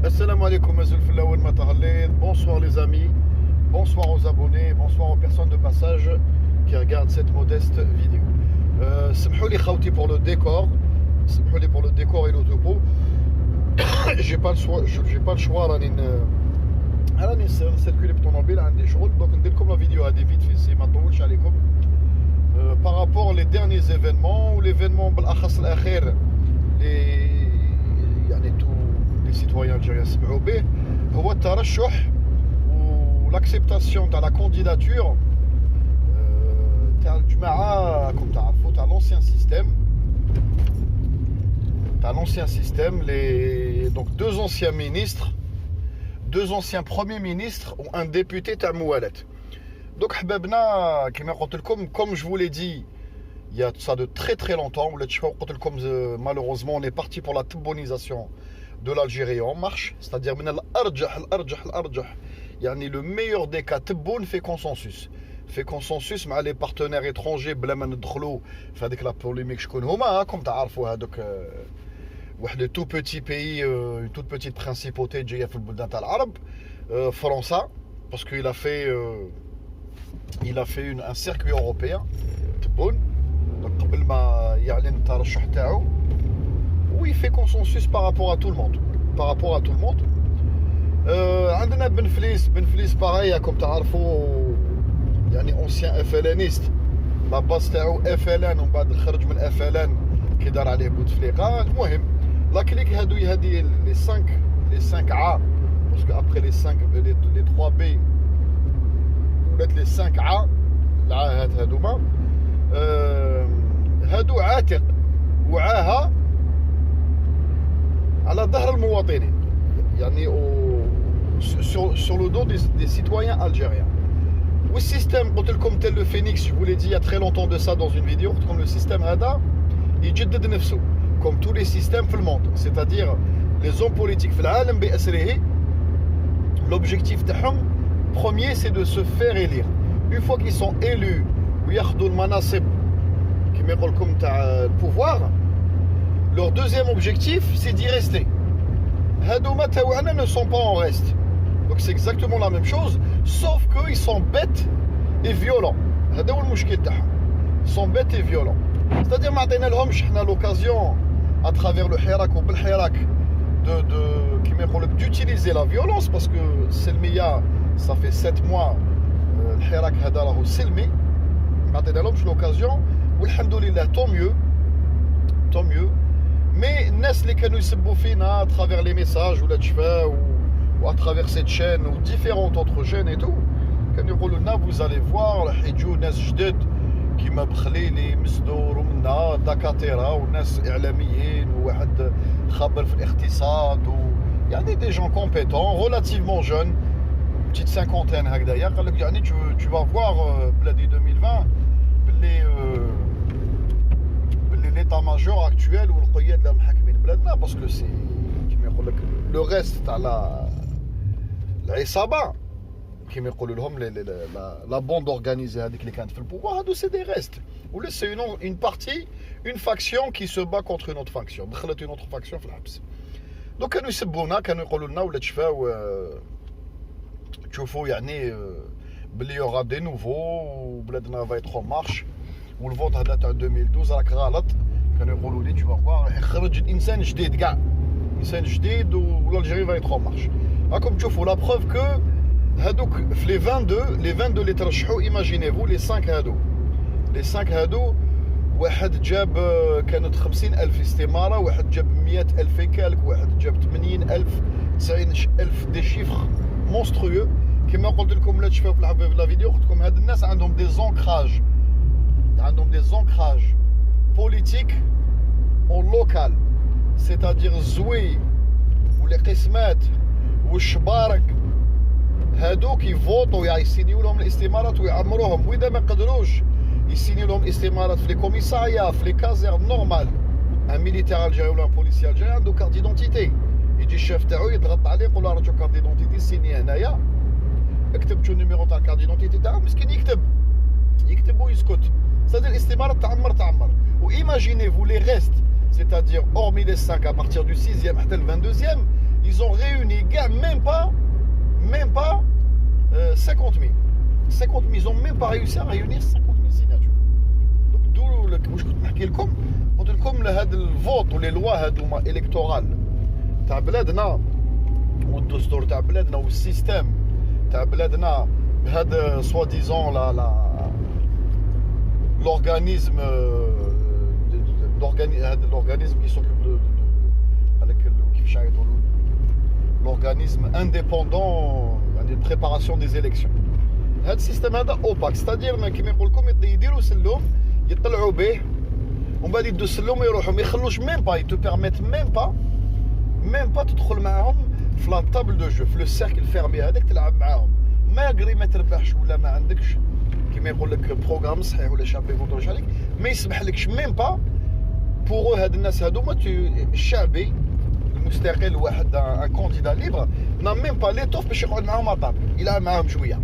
Assalamu alaikum, bonsoir les amis, bonsoir aux abonnés, bonsoir aux personnes de passage qui regardent cette modeste vidéo. Samhouli khawti pour le décor, samhouli pour le décor et le topo. J'ai pas le choix, راني نسيركولي بالطوموبيل عندي شغل دونك ندير لكم لا فيديو هذه فيت في سي ما نطولش عليكم. Par rapport les derniers événements ou l'événement بالاخص الاخير يعني tous les citoyens algériens سمعوا به هو الترشح و l'acceptation تاع la candidature تاع الجماعه كم تعرفوا تاع l'ancien système les donc deux anciens ministres, deux anciens premiers ministres ou un député تاع موالات. Donc حبابنا كما قلت لكم, comme je vous l'ai dit il y a ça de très très longtemps, malheureusement on est parti pour la tibbonisation de l'Algérie en marche, c'est-à-dire من الارجح يعني le meilleur des cas tibboun fait consensus مع les partenaires étrangers بلا ما ندخلوا في هذيك لا بوليميك شكون هما. كم تعرفوا هذوك واحد de tout petit pays, une toute petite principauté جايه في البلدان تاع العرب, فرنسا, parce qu'il a fait un circuit européen تبون قبل ما يعلن الترشح تاعو, où il fait consensus par rapport à tout le monde. عندنا بن فليس pareil comme تعرفوا يعني ancien FLNiste, la base تاعو FLN ومن بعد خرج من FLN كي دار عليه بوتفليقه. المهم لا كليك هذه les 5 A, parce que après les 3 B ولات les 5 A العاهات هذوما هادو عاتق وعاها على ظهر المواطنين, يعني sur le dos des citoyens algériens. Le système, tel le Phénix, je vous l'ai dit il y a très longtemps de ça dans une vidéo, comme le système هذا يجدد نفسه comme tous les systèmes في الموند, c'est-à-dire les hommes politiques في العالم بأسره l'objectif تاعهم premier c'est de se faire élire. Une fois qu'ils sont élus وياخذوا المناصب كما يقول لكم تاع pouvoir, leur deuxième objectif c'est d'y rester. هادوما تاعنا ne sont pas en reste, donc c'est exactement la même chose sauf que ils sont bêtes et violents. هذا هو المشكل تاعهم, ils sont bêtes et violents, c'est-à-dire ما عطينا لهمش حنا l'occasion à travers le hirak ou بالhirak de كما يقول لك d'utiliser la violence, parce que Selmiya ça fait 7 mois الحراك هذا راهو سلمي, ما عطينا لهمش l'occasion والحمد لله tant mieux. Mais الناس اللي كانوا يسبوا فينا à travers les messages ولا تشفى ou à travers cette chaîne ou différentes autres chaînes et tout, كانوا يقولوا لنا vous allez voir راح يجوا ناس جدد كيما بخليلي مسدور ومنا دكاتره وناس اعلاميين وواحد خبر في الاقتصاد يعني des gens compétents relativement jeunes, petite cinquantaine هكذايا, قال لك يعني tu vas voir بلادي 2020 باللي l'état major actuel والقياد اللي محكمين بلادنا, parce que c'est كيما يقول لك le reste تاع العصابه كيما يقولوا لهم la bande organisée هذيك اللي كانت في البوار, هادو c'est des restes, ou c'est une partie, une faction qui se bat contre une autre faction, دخلت une autre faction في الحبس. donc كانوا يسبونا, كانوا يقولوا لنا ولا تشفاو تشوفوا يعني بلي يوغا دي نوفو وبلادنا va être en marche والفوت هذا تاع 2012 راك غلط. كانوا يقولوا لي tu vas voir خرج انسان جديد كاع, انسان جديد والالجيري va être en marche. راكم تشوفوا la preuve que هادوك في les 22 اللي ترشحوا, imaginez-vous les 5 هادو واحد جاب كانت 50,000 استمارة, واحد جاب 100,000 كالك, واحد جاب 80,000 90,000, des chiffres monstrueux. كما قلت لكم لا تشوفوا في لا فيديو, قلت لكم هاد الناس عندهم des ancrages politiques au local, c'est-à-dire الزوي والقسمات والشبارك هادوك يفوتوا يسينيو لهم الاستمارات ويعمروهم, واذا ما قدروش يسينيو لهم الاستمارات في لي كوميساريا في لي كازير نورمال. ان ميليتير الجيري ولا ان بوليسي الجيري عنده كارت ديدونتيتي, يجي الشيف تاعو يضغط عليه يقول له راه كارت ديدونتيتي سيني هنايا, اكتب شو النيميرو تاع الكارت ديدونتيتي تاعو, مسكين يكتب ويسكت. c'est-à-dire الاستمارات تعمر. و imaginez vous les restes, c'est-à-dire hormis les 5 à partir du 6e حتى le 22e, ils ont réuni 50 000. 50 000, ils n'ont même pas réussi à réunir 50 000 signatures. Donc, d'où واش كنت نحكي لكم قلت لكم هذا الفوت ولي لوا هذوما الكتورال تاع بلادنا والدستور تاع بلادنا والسيستم تاع بلادنا بهذا سوا ديزون لا l'organisme هذا l'organisme qui s'occupe de avec كيفاش يقولوا l'organisme indépendant de préparation des élections. هذا السيستم هذا اوباك ستادير كيما يقول لكم يديروا سلوم يطلعوا به ومن بعد يدوا السلوم ويروحوا ما يخلوش ميم با يتو بيرميت ميم با تدخل معاهم في لا طابل دو جو في لو سيركل فيرمي هذاك تلعب معاهم ما قري ما تربحش ولا ما عندكش كيما يقول لك بروغرام صحيح ولا شابي فوتوش عليك ما يسمح لكش ميم با بوغو هاد الناس هادوما الشعبي المستقل واحد ان كونديدا ليبر نا ميم با ليتوف باش يقعد معاهم اطاب يلعب معاهم شويه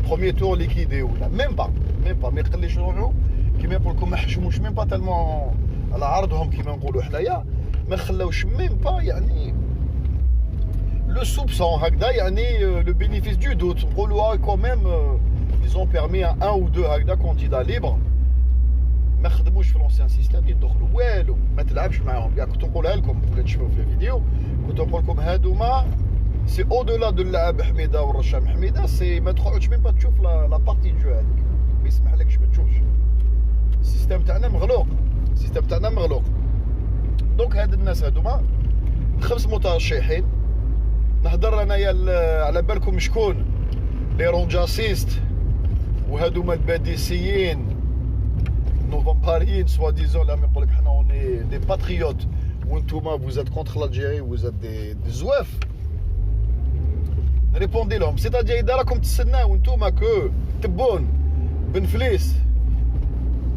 بروميير تور ليكيدي ولا ميم با ما يقليش روحو كيما يقول لكم ما حشموش ميم با تالمون على عرضهم كيما نقولوا حنايا ما خلاوش ميم با يعني لو سوبسون هكذا يعني لو بينيفيس دو دوت نقولوا كوميم ils ont permis à un ou deux هكذا كونديدا ليبر ما خدموش في لونسيان سيستم يدخلوا والو ما تلعبش معاهم كاع كنت نقولها لكم ولا تشوفوا في الفيديو كنت نقول لكم هادوما سي او دولا دو اللاعب حميده والرشام حميده سي ما تقعدش ميم با تشوف لا بارتي جو هذيك ما يسمح لكش ما تشوفش السيستم تاعنا مغلوق دونك هاد الناس هادوما 5 مترشحين نهضر انايا على بالكم شكون لي رونجاسيست وهادوما الباديسيين نوفمباريين سوا ديزون لهم يقول لك حنا اوني دي باتريوت وانتوما فوزات كونتر لالجيري وزاد دي زواف ريبوندي لهم سيتادير اذا راكم تستناو وانتوما كو تبون بن فليس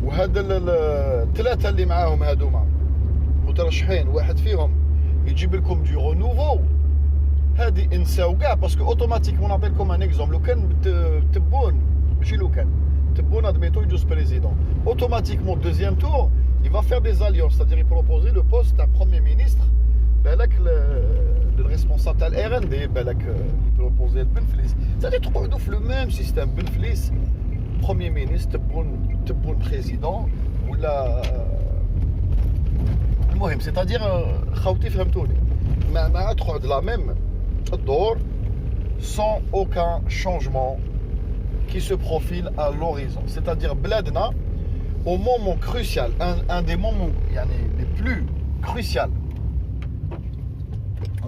وهذا الثلاثه اللي معاهم هادوما مترشحين واحد فيهم يجيب لكم دي رونوفو هادي انساو كاع باسكو اوتوماتيكمون نعطي لكم ان اكزومبل لو كان تبون ماشي لو كان تبون ادميتو يجوز بريزيدون اوتوماتيكمون دوزيام تور il va faire des alliances c'est-à-dire il proposer le poste à premier ministre بالك le responsable تاع الار ان دي بالك يبروبوزي بن فليس c'est-à-dire تقعدوا في لو ميم سيستيم بن فليس premier ministre تبون بريزيدون ولا المهم c'est-à-dire خاوتي فهمتوني ما تقعد لا ميم الدور sans aucun changement qui se profile à l'horizon. C'est-à-dire بلادنا au moment crucial, un des moments les plus cruciaux,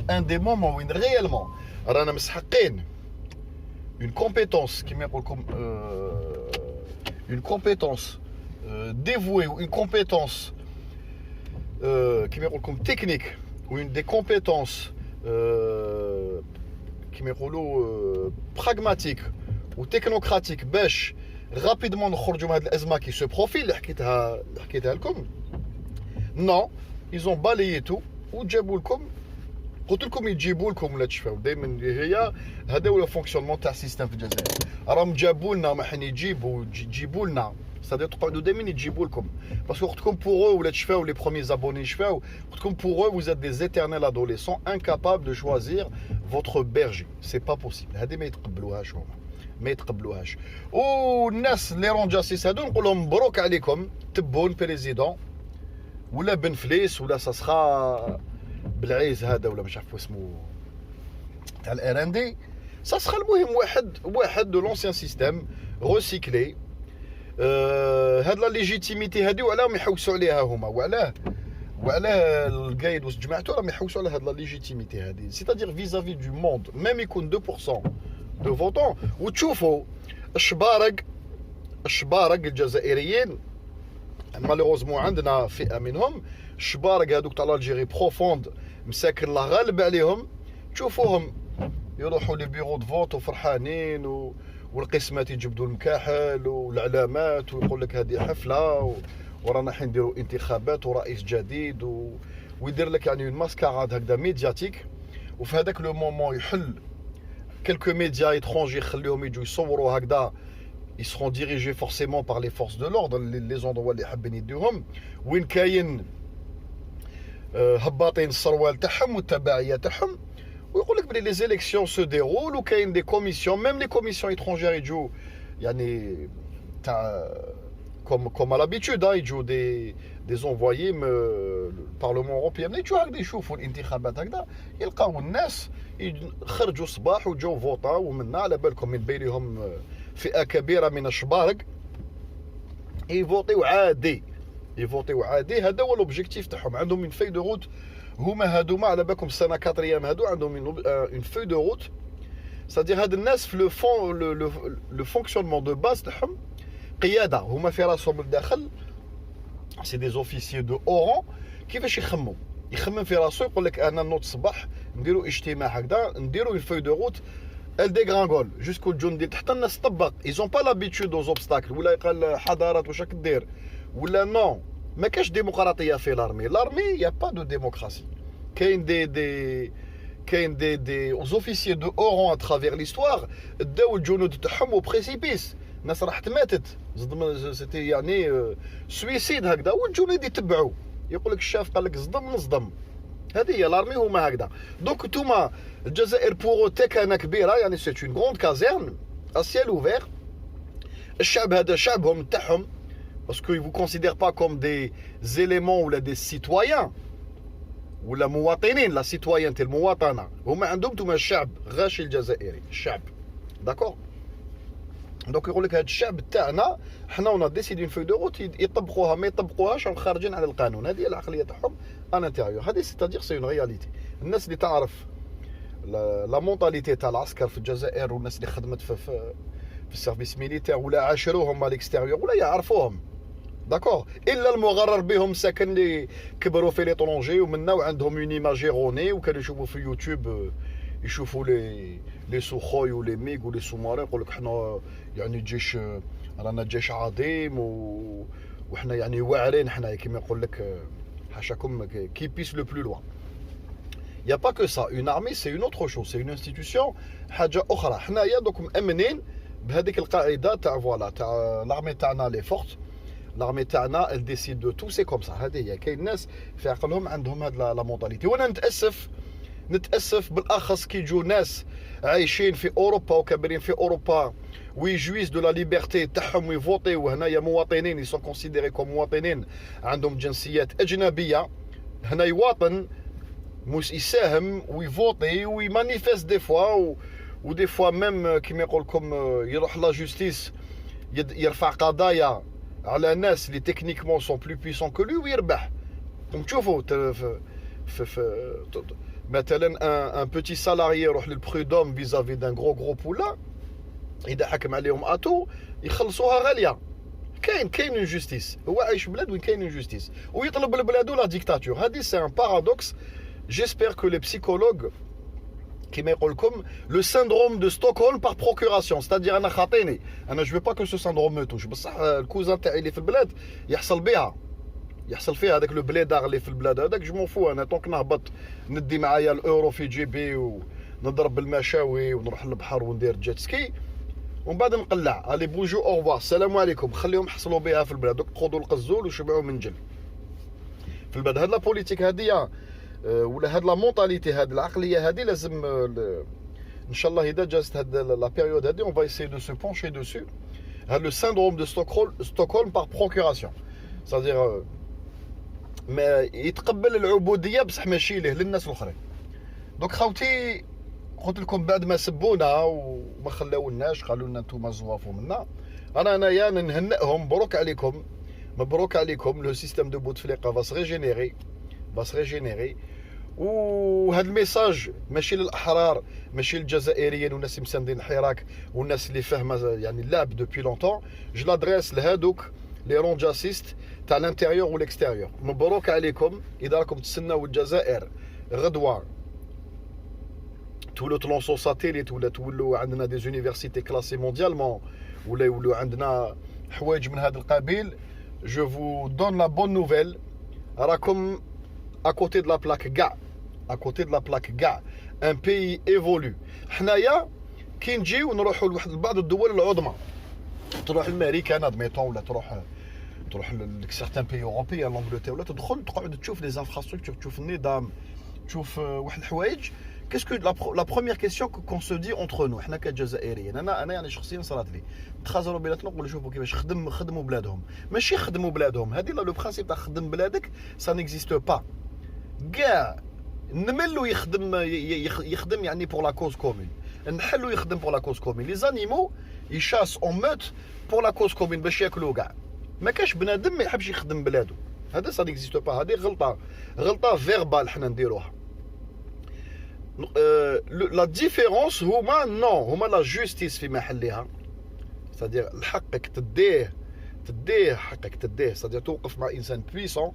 un des moments où réellement رانا مسحقين une compétence qui m'appelle comme une compétence dévouée ou une compétence qui m'appelle comme technique ou une des compétences qui m'appelle pragmatique ou technocratique باش rapidement نخرجوا من هذه الازمه qui se profile اللي حكيتها لكم non ils ont balayé tout وجابوا لكم قلت لكم يجيبوا لكم ولا تشفاو دائما هي هذا هو الفونكسيونمون تاع السيستم في الجزائر راهم جابوا لنا ما حين يجيبوا لنا c'est-à-dire تقعدوا دائما يجيبوا لكم باسكو قلت لكم pour eux ولا تشفاو لي بروميي زابوني يشفاو قلت لكم pour eux vous êtes des éternels adolescents incapables de choisir votre berger c'est pas possible هذه ما يتقبلوهاش هما ما يتقبلوهاش والناس اللي رونجاسيس هادو نقول لهم مبروك عليكم تبون بريزيدون ولا بن فليس ولا ساسخا بالعيز هذا ولا مش عارف اسمه تاع الار ان دي ساسخا المهم واحد دو لونسيان سيستيم ريسيكلي هاد لا ليجيتيميتي هادي وعلاهم يحوسوا عليها هما وعلاه القايد واش جماعته راهم يحوسوا على هاد لا ليجيتيميتي هادي سيتادير فيزافي دو موند ميم يكون 2% دو فوتون وتشوفوا الشبارق الجزائريين مالوروزمون عندنا فئه منهم الشبارق هذوك تاع الجيري بروفوند مساكن الله غالب عليهم تشوفوهم يروحوا لي بيرو دو فوت وفرحانين والقسمات يجبدوا المكاحل والعلامات ويقول لك هذه حفله ورانا حين نديروا انتخابات ورئيس جديد ويدير لك يعني ماسكاراد هكذا ميدياتيك وفي هذاك لو مومون يحل quelques médias étrangers يخليهم يجوا يصوروا هكذا ils seront dirigés forcément par les forces de l'ordre les endroits اللي حابين يديوهم وين كاين هباطين السروال تاعهم والتبعيه تاعهم ويقول لك بلي les élections se déroulent وكاين des commissions, même les commissions étrangères يجوا يعني تاع comme à l'habitude يجوا des envoyés le Parlement européen ملي يجوا هكذا يشوفوا الانتخابات هكذا يلقاو الناس خرجوا صباح وجاو فوطاو ومنا على بالكم من بينهم فئة كبيرة من الشبارق يفوطيو عادي هذا هو لوبجيكتيف تاعهم عندهم من في دو روت هما هادوما على بالكم السنه كاتريام هادو عندهم اون في دو روت سادير هاد الناس في لو فونكسيونمون دو باز تاعهم قياده هما في راسهم الداخل سي دي زوفيسيي دو اورون كيفاش يخمم في راسو يقول لك انا نوض الصباح نديروا اجتماع هكذا نديروا اون في دو روت ال ديغرانغول جوسكو الجندي حتى الناس تطبق ايزون با لابيتود اوز اوبستاكل ولا يقال حضارات واش راك دير ولا نو ما كاش ديمقراطيه في لارمي يا با دو ديموكراسي كاين دي اوفيسيي دو اورون ا ترافير ليستوار داو الجنود تاعهم او بريسيبيس الناس راحت ماتت سيتي يعني سويسيد هكذا والجنود يتبعوا يقول لك الشاف قال لك صدم هذه هي لارمي هما هكذا دونك نتوما الجزائر بوغو تكانه كبيره يعني سيت اون غروند كازيرن اسيال اوفير الشعب هذا شعبهم تاعهم parce qu'ils ne vous considèrent pas comme des éléments ou des citoyens ou la مواطنين la citoyenneté المواطنة هما عندهم توما الشعب غاشي الجزائري الشعب داكور دونك يقول لك هذا الشعب تاعنا حنا ونا ديسيدي في دو روت يطبقوها ما يطبقوهاش راهم خارجين على القانون هذه العقليه تاعهم ان انتيريور هذه سيتادير سي اون رياليتي الناس اللي تعرف لا مونطاليتي تاع العسكر في الجزائر والناس اللي خدمت في السيرفيس ميليتير ولا عاشروهم على الاكستيريور ولا يعرفوهم داكور الا المغرر بهم ساكن اللي كبروا في ليطرونجي ومنا وعندهم اون ايماج ايروني وكانوا يشوفوا في يوتيوب يشوفوا لي سوخوي ولي ميغ ولي سومارين يقول لك حنا يعني جيش رانا جيش عظيم وحنا يعني واعرين حنا كيما يقول لك حاشاكم كي بيس لو بلو لوان يا با كو سا اون ارمي سي اون اوتر شوز سي اون انستيتيوشن حاجه اخرى حنايا دوك مامنين بهذيك القاعده تاع فوالا تاع لارمي تاعنا لي فورت لارمي تاعنا ال ديسيد دو تو سي كوم سا هذه هي كاين ناس في عقلهم عندهم هاد لا مونطاليتي وانا نتاسف بالاخص كي يجوا ناس عايشين في اوروبا وكابرين في اوروبا ويجويز دو لا ليبرتي تاعهم ويفوتيو هنايا مواطنين يسون كونسيديري كوم مواطنين عندهم جنسيات اجنبيه هنا يواطن مش يساهم ويفوتي ويمانيفيست دي فوا ودي فوا ميم كيما يقول لكم يروح لا جوستيس يرفع قضايا على ناس اللي تكنيكمون سون بلو بويسون كو لو ويربح تشوفوا مثلا ان بوتي سالاريي يروح للبرودوم فيزافي دان غرو بولا اذا حكم عليهم اتو يخلصوها غاليه كاين اون جوستيس هو عايش بلاد وين كاين اون جوستيس ويطلب لبلادو لا ديكتاتور هذه سي ان بارادوكس جيسبر كو لي بسيكولوج كيما يقول لكم لو سيندروم دو ستوكهولم بار بروكوراسيون ستادير انا خاطيني انا جو با كو سو سيندروم مو توش بصح الكوزان تاعي اللي في البلاد يحصل فيها هذاك لو بليدار اللي في البلاد هذاك جو مون فو انا طونك نهبط ندي معايا الاورو في جيبي ونضرب بالمشاوي ونروح للبحر وندير جيت سكي ومن بعد نقلع الي بونجو اوفوار السلام عليكم خليهم يحصلوا بها في البلاد دوك خذوا القزول وشبعوا منجل في البلاد هاد لا بوليتيك هاديه ولا هاد لا مونطاليتي هاد العقليه هادي لازم ان شاء الله اذا جازت هاد لا بيريود هادي اون فا ايسي دو سو بونشي دوسو هاد لو سيندروم دو ستوكهولم بار بروكوراسيون سادير ما يتقبل العبوديه بصح ماشي ليه للناس الاخرين دونك خاوتي قلت لكم بعد ما سبونا وما خلاوناش قالوا لنا نتوما زوافوا منا انايا نهنئهم مبروك عليكم لو سيستيم دو بوتفليقه فاس ريجينيري وهذا الميساج ماشي للاحرار ماشي للجزائريين والناس مساندين الحراك والناس اللي فاهمه يعني اللعب دوبي لونطون جو لادريس لهادوك لي رونجاسيست تاع الانتيريور والاكستيريور مبروك عليكم اذا راكم تسناو الجزائر غدوه تولوا تلونسو ساتيليت ولا تولوا عندنا دي زونيفرسيتي كلاسي مونديالمون ولا يولوا عندنا حوايج من هذا القبيل جو فو دون لا بون نوفيل راكم à côté de la plaque كاع ان بي ايفولو حنايا كي نجيو نروحوا لواحد بعض الدول العظمى تروح لامريكا ادميتون ولا تروح لسيغتان بي اوروبيان لانجلتير ولا تدخل تقعد تشوف لي انفراستركتور تشوف النظام تشوف واحد الحوايج qu'est-ce que la première question qu'on se dit entre nous حنا كجزائريين انا يعني شخصيا صارت لي تخازروا بيناتنا نقولوا شوفوا كيفاش خدموا بلادهم ماشي خدموا بلادهم هذه لو برانسيپ تاع خدم بلادك سا نيكزيست با كاع نملو يخدم يعني بور لا كوز كومون نحلو يخدم بور لا كوز كومون لي زانيمو يشاس اون موت بور لا كوز كومون باش ياكلوا كاع ما كاش بنادم ما يحبش يخدم بلادو هذا سا نيكزيست با هذه غلطه فيربال حنا نديروها لا ديفيرونس هما لا جوستيس في محلها c'est-à-dire حقك تديه حقك تديه c'est-à-dire توقف مع انسان بويسون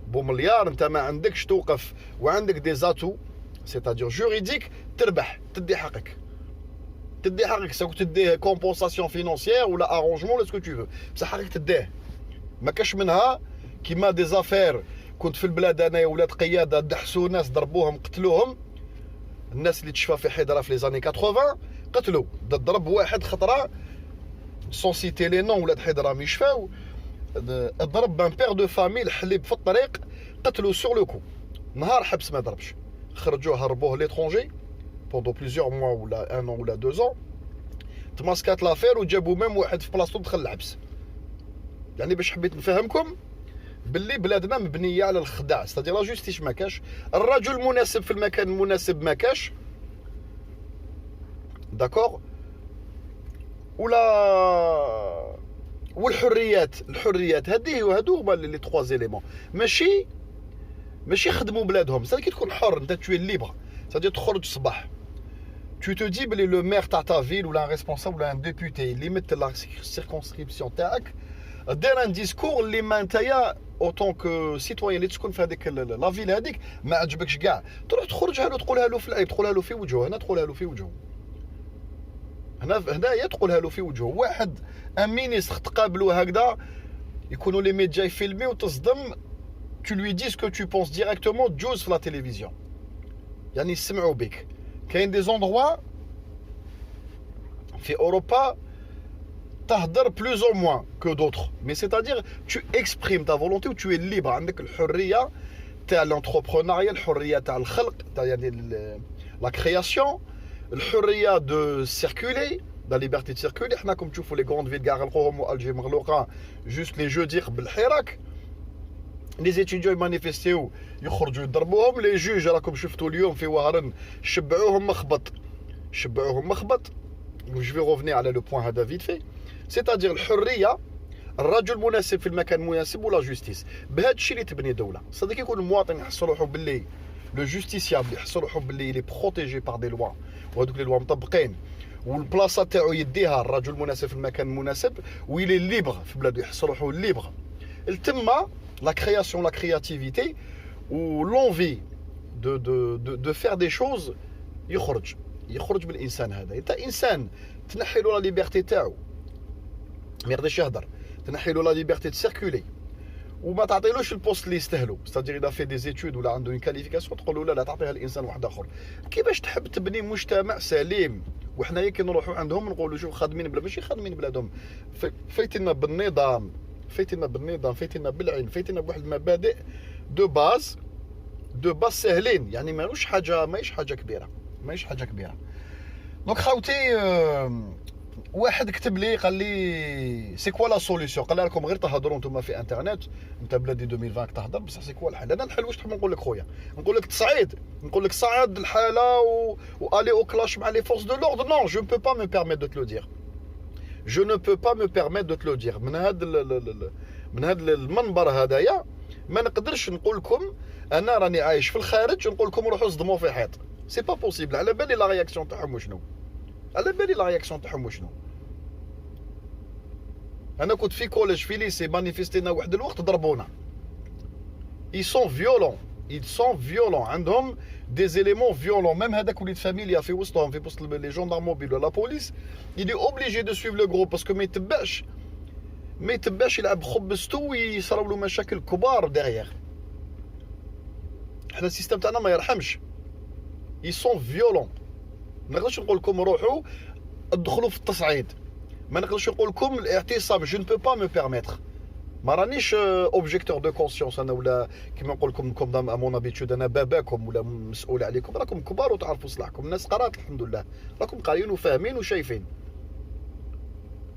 بمليار انت ما عندكش توقف وعندك دي زاتو c'est-à-dire جوريديك تربح تدي حقك سواء تديه كومبونساسيون فينانسيير ولا ارونجمون ولا سكو تو فو بصح حقك تديه ما كاش منها كيما دي زافير كنت في البلاد انايا ولاد قياده دحسوا ناس ضربوهم قتلوهم الناس اللي تشفى في حيدره في لي زاني 80 قتلوا ضرب واحد خطره سون سيتي لي نون ولاد حيدره ما يشفاو ضرب بان بير دو فامي الحليب في الطريق قتلوا سور لو كو نهار حبس ما ضربش خرجوه هربوه ليترونجي بوندو بليزيور موا ولا ان ولا 2 ans تماسكات لافير وجابوا ميم واحد في بلاصتو دخل الحبس يعني باش حبيت نفهمكم باللي بلادنا مبنيه على الخداع ستادير لا جوستيس ما كاش الرجل المناسب في المكان المناسب ما كاش داكور ولا الحريات هادو هما لي 3 زيليمون ماشي خدموا بلادهم سا كي تكون حر انت توي ليبر سادير تخرج الصباح tu te dis بلي لو مير تاع تا فيل ولا ان ريسبونسابل ولا ان ديبوتي اللي يمثل لا سيركونسكريبسيون تاعك دير ان ديسكور اللي ما نتايا اوتون كو سيتويان اللي تكون في هذيك لا فيل هذيك ما عجبكش كاع تروح تخرجها له تقولها له في العيب تقولها له في وجهه هنا تقولها له في وجهه هنايا تقولها له في وجهه واحد ان مينيستر تقابلوا هكذا يكونوا لي ميديا يفيلمي وتصدم tu lui dis ce que tu penses directement تجوز في لا تيليفزيون يعني يسمعوا بك كاين دي زوندروا في اوروبا تهدر بلوز او موان كو دوطخ مي سيتادير tu exprimes ta volonté و tu es libre عندك الحريه تاع لونتربرونيا الحريه تاع الخلق تاع يعني لا كرياسيون الحريه دو سيركولي لا ليبرتي دو سيركولي حنا كوم تشوفوا لي غروند فيل كاع غلقوهم والجي مغلوقه جوست لي جودي قبل الحراك لي زيتيديون يمانيفيستيو يخرجوا يضربوهم لي جوج راكم شفتوا اليوم في وهران شبعوهم مخبط جو في غوفني على لو بوين هذا فيت في سيتادير الحريه الرجل المناسب في المكان المناسب ولا جوستيس بهذا الشيء اللي تبني دوله صدق يكون المواطن يحس روحو باللي لو جوستيسيابل يحس روحو باللي لي بروتيجي بار دي لوا وهذوك لي لوا مطبقين والبلاصه تاعو يديها الرجل المناسب في المكان المناسب ويلي ليبر في بلادو يحس روحو ليبر التما لا كرياسيون لا كرياتيفيتي و لونفي دو فير دي شوز يخرج بالانسان هذا انت انسان تنحي له لا ليبرتي تاعو ما يقدرش يهضر تنحي له لا ليبرتي تسيركولي وما تعطيلوش البوست اللي يستاهلو ستادير اذا في دي زيتود ولا عنده اون كاليفيكاسيون تقول له لا تعطيها لانسان واحد اخر كيفاش تحب تبني مجتمع سليم وحنايا كي نروحوا عندهم نقولوا شوف خادمين بلا ماشي خادمين بلادهم فايتنا بالنظام فايتنا بالعلم فايتنا بواحد المبادئ دو باز سهلين يعني ماهوش حاجه كبيره دونك خاوتي واحد كتب لي قال لي سي كوا لا سوليسيون قال لكم غير تهضروا نتوما في انترنت انت بلادي 2020 تهضر بصح سي كوا الحل انا الحل واش تحب نقول لك خويا نقول لك صعد الحاله والي او كلاش مع لي فورس دو لوردر نو جو بو با مي بيرميت دو تلو دير je ne peux pas me permettre de te le dire من هذا المنبر هذايا ما نقدرش نقول لكم انا راني عايش في الخارج ونقول لكم روحوا صدموا في حيط سي با بوسيبل على بالي لا رياكسيون تاعهم شنو انا كنت في كوليج في ليسي مانيفيستينا واحد الوقت ضربونا ils sont violents عندهم des éléments violents même هذاك وليد فاميليا في وسطهم في وسط لي جوندار موبيل ولا بوليس il est obligé de suivre le groupe parce que ما يتبعش يلعب خبزتو ويصراو له مشاكل كبار ديغيغ حنا السيستم تاعنا ما يرحمش ils sont violents ما نقدرش نقول لكم روحوا ادخلوا في التصعيد ما نقدرش نقول لكم الاعتصام je ne peux pas me permettre ما رانيش اوبجيكتور دو كونسيونس انا، ولا كيما نقول لكم امون ابيتود انا باباكم ولا مسؤول عليكم. راكم كبار وتعرفوا صلاحكم، الناس قرات الحمد لله، راكم قاريين وفاهمين وشايفين.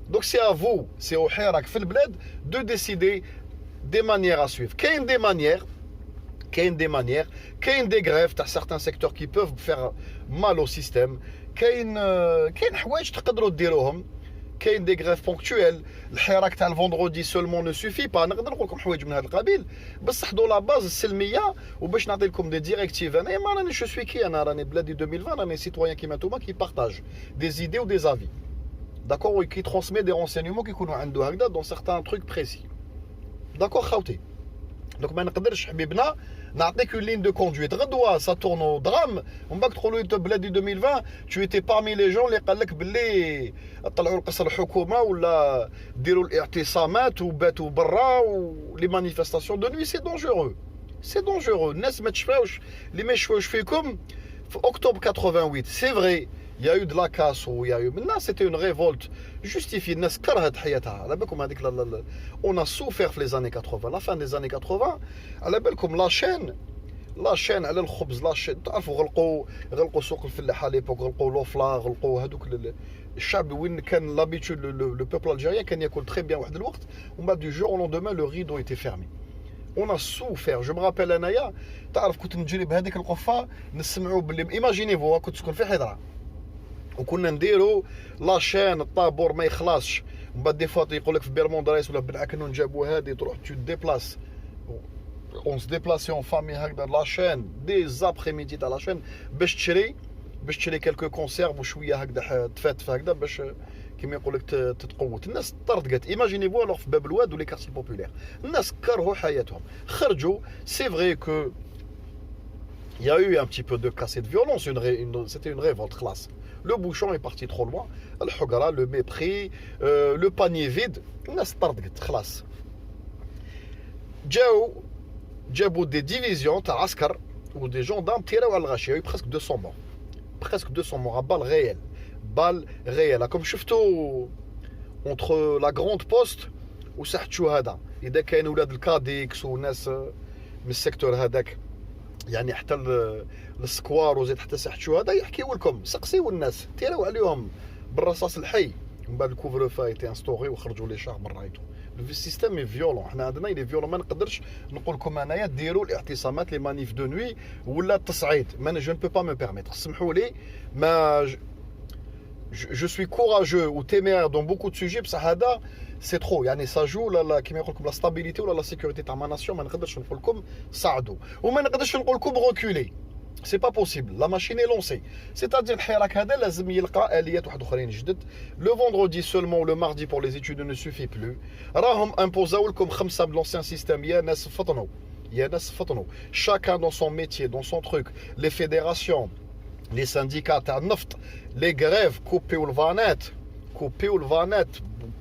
دونك سي ا فو، سي او حيرك في البلاد دو ديسيدي دي مانيير ا سويف. كاين دي مانيير، كاين دي غريف تاع سارتان سيكتور كي بوف فير مال او سيستيم. كاين حوايج تقدروا ديروهم. كاين دي غريف بونكتويل. الحراك تاع الفوندردي سولمون نو سوفي با. نقدر نقول لكم حوايج من هذا القبيل، بصح دو لا باز السلميه. وباش نعطي لكم دي ديريكتيف، انا ما راني شو سوي كي انا راني بلادي 2020، راني سيتويان كيما نتوما كي بارطاج دي زيدي و دي زافي، داكور، كي ترونسمي دي رونسينيومون كيكونوا عنده هكذا دون سيغتان تروك بريسي، داكور خاوتي. دونك ما نقدرش حبيبنا نعطيك اون لين دو كوندويت غدوه ساتورنو درام، ومن بعد تقولوا لي بلادي 2020 tu étais parmi les gens اللي قال لك باللي طلعوا القصر الحكومه ولا ديروا الاعتصامات وباتوا برا ولي مانيفيستاسيون دو نوي. سي دونجورو، سي دونجورو. الناس ما تشفاوش اللي ما يشفاوش فيكم. في اكتوبر 88 سي فري يا يو دو لا كاس ويا يو الناس، سيتي اون ريفولت جوستيفي. الناس كرهت حياتها على بالكم هذيك اون سوفير في لي زاني 80 لا فان دي زاني 80 على بالكم. لاشين على الخبز، لاشين تعرفوا غلقوا سوق الفلاحه ليبوك، غلقوا لوفلا، غلقوا هذوك الشعب وين كان لابيتود لو بوبل الجيريان كان ياكل تري بيان واحد الوقت، ومن بعد دو جور لوندومان لو ريدو ايتي فيرمي. اون سوفير. جو مرابيل انايا تعرف كنت نجري بهذيك القفه نسمعوا باللي ايماجيني فوا كنت تسكن في حضره وكنا نديروا لاشين الطابور ما يخلصش. من بعد دي فوا يقول لك في بيرموند رايس ولا بالعكنون جابوا هذه تروح تو ديبلاس، اون سو ديبلاسي اون فامي هكذا لاشين دي زابخي ميدي تاع لاشين باش تشري كالكو كونسيرف وشويه هكذا تفاتف هكذا باش كيما يقول لك تتقوت. الناس طردقت ايماجيني فوا في باب الواد ولي كارتي بوبولير. الناس كرهوا حياتهم، خرجوا. سي فري كو il y a eu un petit peu de cassé de violence, c'était une révolte classe. Le bouchon est parti trop loin, le hogara, le mépris, le panier vide, الناس طردقت خلاص. جابوا des divisions تاع عسكر ou des gendarmes تيراو على الغاشيه. Il y a eu presque 200 morts, presque 200 morts à balles réelles. comme شفتوا entre la grande poste وساحة الشهداء، اذا كاين ولاد الكاديكس وناس من السيكتور هذاك يعني حتى السكوار وزيد حتى ساحة الشهداء يحكيوا لكم، سقسيوا الناس تيراو عليهم بالرصاص الحي. من بعد الكوفر فا ايتي انستوري وخرجوا لي شهر من رايتو. السيستم اي فيولون، حنا عندنا لي فيولون. ما نقدرش نقول لكم انايا ديروا الاعتصامات لي مانيف دو نوي ولا التصعيد. ما جو نبو با مو بيرميتر، سمحوا لي. ما je suis courageux ou téméraire dans beaucoup de sujets، بصح هذا سي ترو يعني سا جو لا كيما يقول لكم لا ستابيليتي ولا لا سيكوريتي تاع ما ناسيون. ما نقدرش نقول لكم صعدوا وما نقدرش نقول لكم ريكولي، سي با بوسيبل. لا ماشين اي لونسي، سيتادير الحراك هذا لازم يلقى اليات واحد اخرين جدد. لو فوندردي سولمون لو ماردي بور لي ايتود نو سوفي بلو. راهم امبوزاو لكم 5 من لونسيان سيستيم. يا ناس فطنوا chacun dans son métier, dans son truc. Les fédérations، les syndicats تاع النفط، les grèves كوبيو الفانات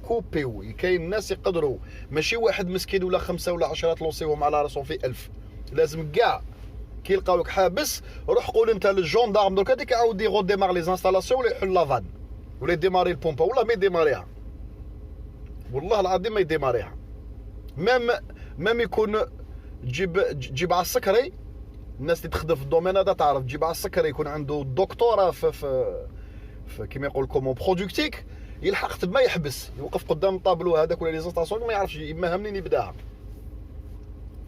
كوبيو. كاين الناس يقدروا ماشي واحد مسكين ولا 5 ولا 10 تلونسيوهم على راسهم في 1000. لازم كاع كي يلقاوك حابس روح قول انت للجوندارم درك هذيك يعاود يغود ديمار لي انستالاسيون ولا يحل لافان ولا يديماري البومبا ولا ما يديماريها. والله العظيم ما يديماريها. مام يكون تجيب على السكري. الناس اللي تخدم في الدومين هذا تعرف تجيب على السكري يكون عنده دكتوراه في كيما يقول لكم برودكتيك، يلحق ما يحبس يوقف قدام الطابلو هذاك ولا لي زانستاسيون ما يعرفش ما منين يبداها.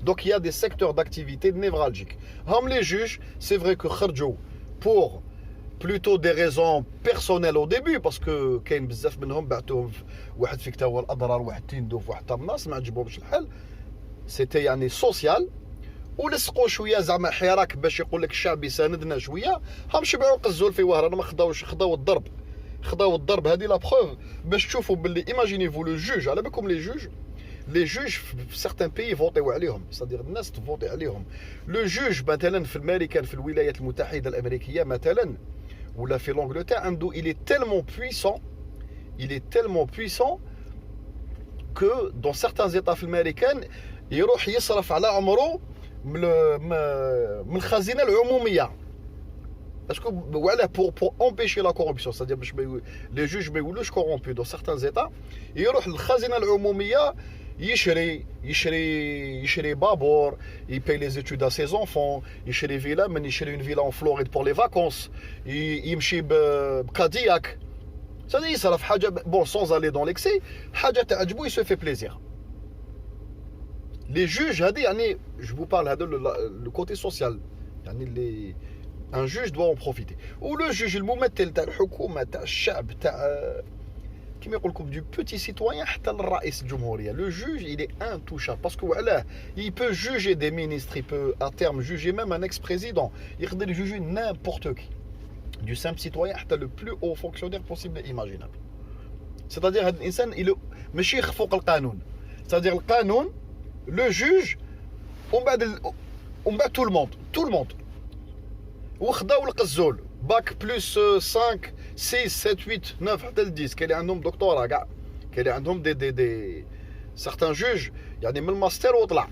Donc il y a des secteurs d'activité névralgiques. Les juges, c'est vrai que خرجوا pour plutôt des raisons personnelles au début parce que كاين بزاف منهم بعتوهم واحد فيك تا هو الاضرار، واحد تندو في واحد الناس ما عجبهمش الحل. سيتي يعني سوسيال ولصقوا شويه زعما حراك باش يقول لك الشعب يساندنا شويه. شبعوا قزول في وهران ما خداو الضرب. هذه لا بروف باش تشوفوا باللي ايماجيني فو لو جوج. على بالكم لي جوج في سيغتان بيي فوتيو عليهم، صديق الناس تفوتي عليهم. لو جوج مثلا في الامريكان في الولايات المتحده الامريكيه مثلا ولا في لونجلتير عنده il est tellement puissant que dans certains états في الامريكان يروح يصرف على عمره من الخزينه العموميه. باسكو وعلاه pour empêcher la corruption، c'est-à-dire باش لي جوج ما يولوش كورومبي. dans certains états يروح للخزينه العموميه يشري بابور, il paye les études à ses enfants, يشري فيلا, من يشري une villa en Floride pour les vacances, يمشي بكادياك. C'est-à-dire يصرف حاجة, bon, sans aller dans l'excès, حاجة تعجبو, il se fait plaisir. Les juges, je vous parle le côté social. Un juge doit en profiter. Ou le juge, le ممثل تاع الحكومة تاع الشعب تاع كما يقول لكم du petit citoyen حتى الرئيس الجمهورية. Le juge, il est intouchable parce que voilà, il peut juger des ministres, il peut à terme juger même un ex-président. Il peut juger n'importe qui. Du simple citoyen حتى le plus haut fonctionnaire possible et imaginable. C'est-à-dire هذا الإنسان il ماشي يخفق القانون. C'est-à-dire le قانون, le juge, on bat tout le monde. وخداو القزول باك بلس 5 6 7 8 9 حتى ل 10 كاين اللي عندهم دكتوراه كاع, كاين اللي عندهم دي سارتان جوج يعني من الماستر وطلع.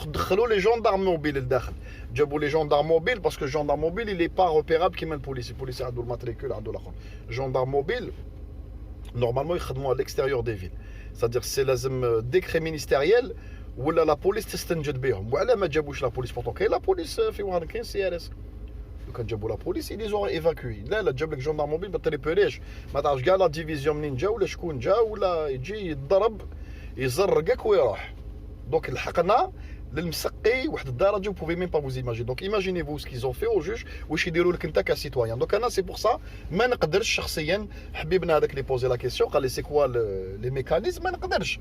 دخلوا لي جوندارم موبيل للداخل, جابوا لي جوندارم موبيل باسكو الجوندارم موبيل اللي با روبيرابل كيما البوليس عنده الماتريكول عنده الاخر. جوندارم موبيل نورمالمون يخدموا على ليكستيريور دي فيل, c'est-à-dire سي لازم ديكري مينيستيريال ولا لا بوليس تستنجد بهم. وعلى ما جابوش لا بوليس بورتو كاين لا بوليس في وهران كاين سي ار اس. لو كان جابوا لا بوليس لي زور ايفاكوي. لا جاب لك جوندار موبيل ما تريبيريش, ما تعرفش كاع لا ديفيزيون منين جا ولا شكون جا, ولا يجي يضرب يزرقك ويروح. دونك لحقنا للمسقي واحد الدرجه بوفي ميم با فوز ايماجين. دونك ايماجيني فو سكي زون في او جوج واش يديروا لك انت كسيتويان. دونك انا سي بور سا ما نقدرش شخصيا, حبيبنا هذاك اللي بوزي لا كيسيون قال لي سي كوا لي ميكانيزم, ما نقدرش.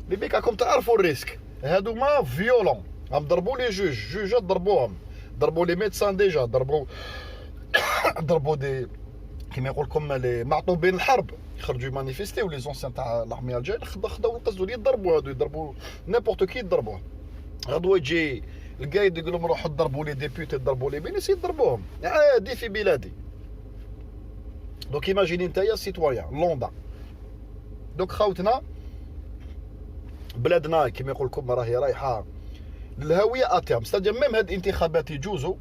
لي بيك راكم تعرفوا الريسك, هادوما فيولون, هم ضربوا لي جوجات ضربوهم, ضربوا لي ميدسان ديجا, ضربوا دي كيما يقول لكم لي معطوا بين الحرب يخرجوا مانيفيستيو لي زونسيان تاع الارميه الجايه, خداو القزول يضربوا هادو, يضربوا نيمبورت كي يضربوه. غدوه يجي القايد يقول لهم روحوا ضربوا لي ديبيوتي, ضربوا لي مينيس, يضربوهم عادي في بلادي. دونك ايماجيني نتايا سيتويان لوندا. دونك خاوتنا بلادنا كما يقول لكم راهي رايحه للهويه اتيرم. ستادير ميم هاد الانتخابات يجوزوا,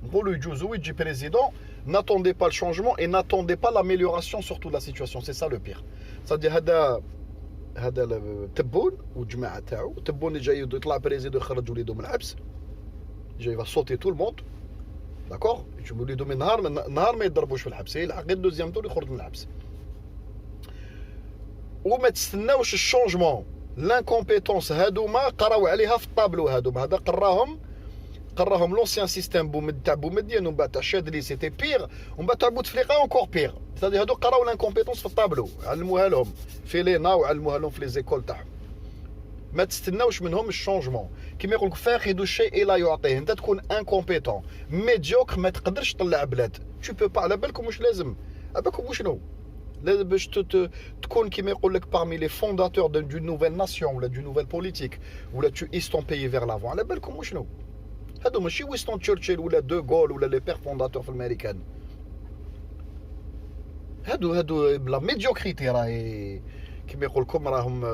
نقولوا يجوزوا ويجي بريزيدون, n'attendez pas le changement et n'attendez pas l'amélioration surtout de la situation. C'est ça le pire. C'est-à-dire هذا تبون والجماعه تاعو, تبون اللي جاي يطلع بريزيدون يخرج وليدو من الحبس, جاي va sauter tout le monde, داكور, يجيبوا وليدو من نهار ما يضربوش في الحبس, يلحق غير دوزيام تور يخرج من الحبس. وما تستناوش الشونجمون. لانكومبيتونس هادوما قراو عليها في الطابلو, هادوما هذا قراهم لونسيان سيستيم تاع بومدين, ومن بعد تاع الشاذلي سيتي بيغ, ومن بعد تاع بوتفليقه اونكور بيغ. هادو هادو قراو لانكومبيتونس في الطابلو, علموها لهم في لينا وعلموها لهم في لي زيكول تاعهم. ما تستناوش منهم الشونجمون. كيما يقولك فاقد الشيء لا يعطيه. انت تكون انكومبيتون ميديوكر, ما تقدرش تطلع بلاد. تو بو با. على بالكم واش لازم, على بالكم وشنو باش تكون كيما يقول لك parmi les fondateurs d'une nouvelle nation ولا d'une nouvelle politique, ولا tu hisses ton pays vers l'avant. على بالكم وشنو هادو ماشي ويستون تشرشل ولا دو غول ولا لي بير فونداتور في الامريكان. هادو بلا ميديوكريتي راهي كيما يقول لكم راهم.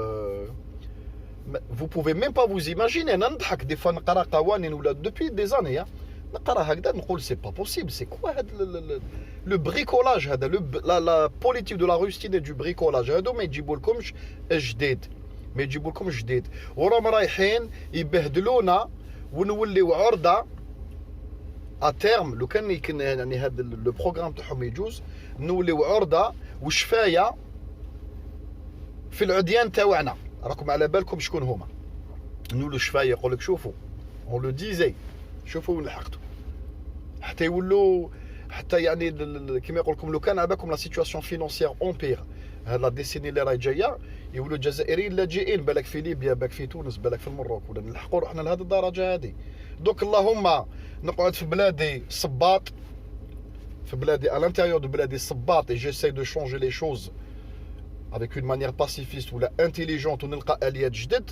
vous pouvez même pas vous imaginer. انا نضحك دي فوا نقرا قوانين ولا دوبي دي زاني, نقرا هكذا نقول سي با بوسيبل. سي كوا هاد لو بريكولاج هذا, لا بوليتيك دو لا روستين دو بريكولاج. هادو ما يجيبوا لكمش جديد, ما يجيبوا لكمش جديد, وراهم رايحين يبهدلونا ونوليو عرضه اتيرم. لو كان يعني هذا لو بروغرام تاعهم يجوز, نوليو عرضه وشفايه في العديان تاعنا. راكم على بالكم شكون هما نولو شفايه. يقول لك شوفوا اون لو ديزي, شوفوا وين لحقتوا, حتى يولوا حتى يعني كيما يقول لكم لو كان على بالكم لا سيتواسيون فينونسيير اونبير هاد لا ديسيني اللي راهي جايه, يولوا الجزائريين لاجئين, بالك في ليبيا, بالك في تونس, بالك في المروك, ولا نلحقوا روحنا لهذه الدرجه هذه. دوك اللهم نقعد في بلادي صباط, في بلادي à l'intérieur de بلادي صباط, et j'essaie de changer les choses avec une manière pacifiste ولا intelligente, ونلقى اليات جدد,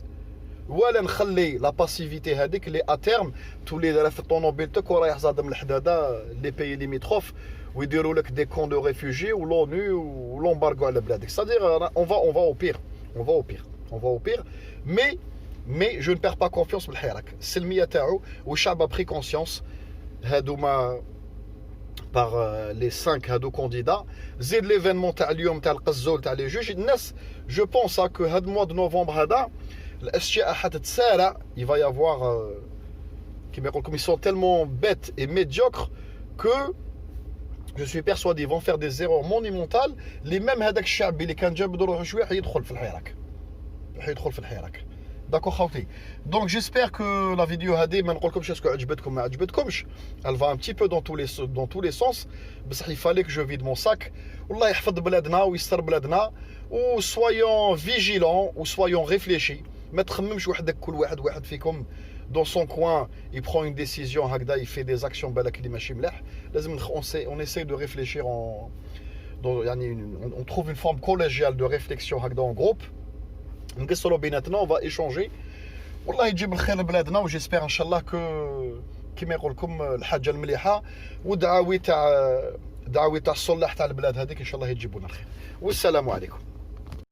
ولا نخلي لا باسيفيتي هذيك اللي اتيرم تولي دايره في الطوموبيل تاعك ورايح زاد من الحداده لي بيي ليميتروف, ويديروا لك دي كون دو ريفوجي ولونو ولومبارغو على بلادك. c'est-à-dire on va au pire, mais je ne perds pas confiance بالحراك السلميه تاعو, والشعب a pris conscience. هادوما par les 5 هادو candidats. زيد l'événement تاع اليوم تاع القزول تاع لي جوج الناس. Je pense que هاد mois de novembre هذا الاشياء حتتسارع. Il va y avoir كيما يقول لكم ils sont tellement bêtes et médiocres que je suis persuadé ils vont faire des erreurs monumentales. Les mêmes هذاك الشعبي اللي كان جاب روحه شويه حيدخل في الحراك. حيدخل في الحراك. D'accord خاوتي. Donc j'espère que la vidéo هذه ما نقولكمش اسكو عجبتكم ما عجبتكمش. Elle va un petit peu dans tous les sens. بصح il fallait que je vide mon sac. والله يحفظ بلادنا ويستر بلادنا. و soyons vigilants و soyons réfléchis. ما تخممش وحدك كل واحد فيكم dans son coin il prend une décision هكذا il fait des actions بالك اللي ماشي مليح. لازم on essaie de réfléchir يعني on trouve une forme collégiale de réflexion هكذا en groupe. نقصلوا بيناتنا on va échanger. والله يجيب الخير لبلادنا وجيسبر ان شاء الله كيما يقول لكم الحاجه المليحه ودعاوي تاع الصلاح تاع البلاد هذيك ان شاء الله يجيبونا الخير. والسلام عليكم.